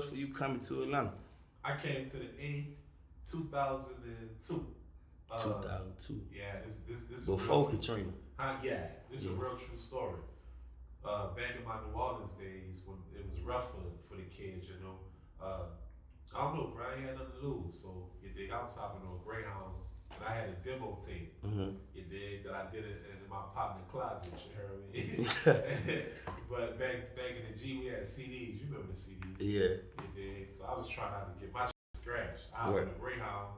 was for you coming to Atlanta? I came to the A 2002. 2002. Yeah, this Before Katrina. Yeah, this is a real true story. Back in my New Orleans days, when it was rough for the kids, you know. I don't know, bro. I ain't had nothing to lose, so you dig. I was hopping on Greyhounds, and I had a demo tape. You dig that I did it in my partner closet. You heard me. But back in the G, we had CDs. You remember the CDs? Yeah. You dig. So I was trying not to get my scratched. I was on a Greyhound,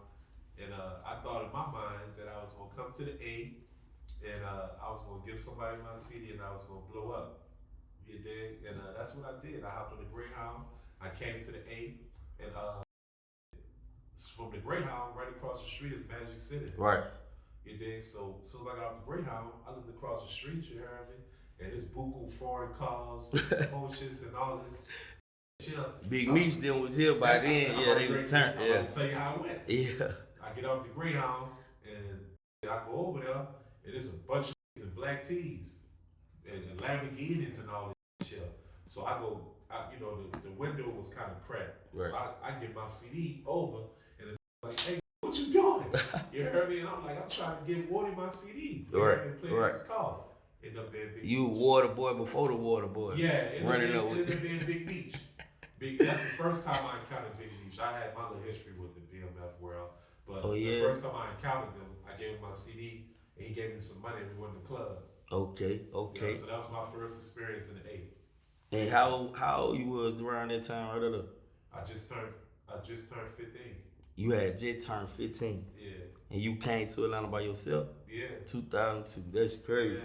and I thought in my mind that I was gonna come to the A, and I was gonna give somebody my CD, and I was gonna blow up. You dig? And that's what I did. I hopped on the Greyhound. I came to the A, and from the Greyhound, right across the street is Magic City. Right. You dig? So as soon as I got off the Greyhound, I looked across the street, you heard me? And it's buku foreign cars, coaches, and all this. Big Meech then was here by then. Yeah, they returned. I'm about to tell you how it went. Yeah. I get off the Greyhound, and I go over there, and it's a bunch of in black tees, and Lamborghinis and all this shit. So I go, the window was kind of cracked. Right. So I get my CD over, and it's like, hey, what you doing? You heard me? And I'm like, I'm trying to give Woody my CD. You heard me? Play this call. End up being Big You Meech. Water Boy before the Water Boy. Yeah, running up with being Big Meech. That's the first time I encountered Big Meech. I had my little history with the VMF world, but the first time I encountered him, I gave him my CD, and he gave me some money, and we went to the club. Okay. So that was my first experience in the A. And how old you was around that time? Right there? I just turned 15. You had just turned 15. Yeah. And you came to Atlanta by yourself? Yeah. 2002. That's crazy. Yeah.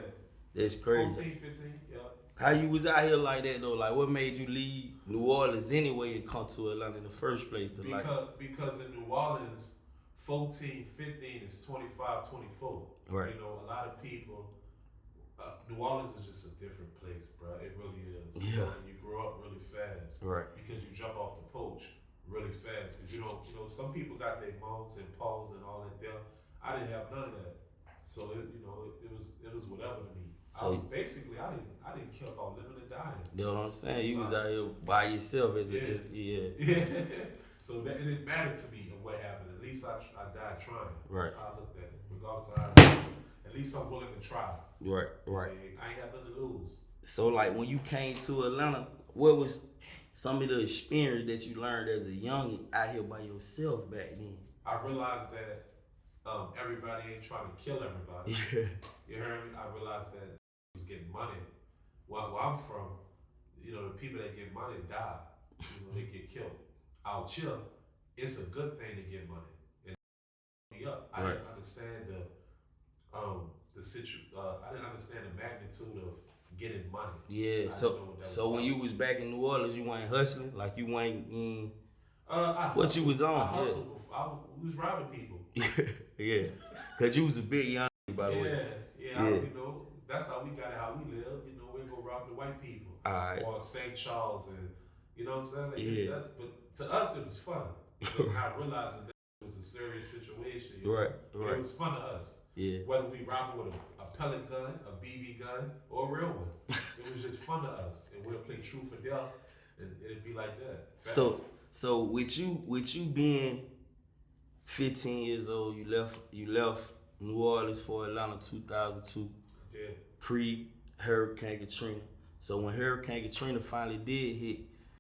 That's crazy. 14, 15, yeah. How you was out here like that though? Like what made you leave New Orleans anyway and come to Atlanta in the first place? Because in New Orleans, 14, 15 is 25, 24. Right. You know, a lot of people, New Orleans is just a different place, bro. It really is. Yeah. You know, and you grow up really fast. Right. Because you jump off the porch really fast. Because you know, some people got their moms and paws and all that there. I didn't have none of that. So it was whatever to me. So I didn't care about living or dying. You know what I'm saying? You was out here by yourself Yeah. So that it didn't matter to me of what happened. At least I died trying. Right. That's how I looked at it. Regardless of how I feel. At least I'm willing to try. Right. I ain't got nothing to lose. So like when you came to Atlanta, what was some of the experience that you learned as a youngin' out here by yourself back then? I realized that everybody ain't trying to kill everybody. Yeah. You heard me? I realized that was getting money. Where I'm from, the people that get money die. They get killed. Out here, it's a good thing to get money. And me up. I didn't understand I didn't understand the magnitude of getting money. Yeah. So when you was back in New Orleans, you weren't hustling, like you weren't in. What you was on? I hustled. We was robbing people. Yeah. Cause you was a big young, by the way. Yeah. That's how we got it. How we live. We go rob the white people. Alright. Or St. Charles, and you know what I'm saying. Yeah. But to us, it was fun. Not realizing that it was a serious situation. Right. It was fun to us. Yeah. Whether we robbed with a pellet gun, a BB gun, or a real one, it was just fun to us. And we'll play truth or dare, and it'd be like that. Fast. So with you being 15 years old, you left New Orleans for Atlanta 2002. Yeah. Pre Hurricane Katrina. So when Hurricane Katrina finally did hit,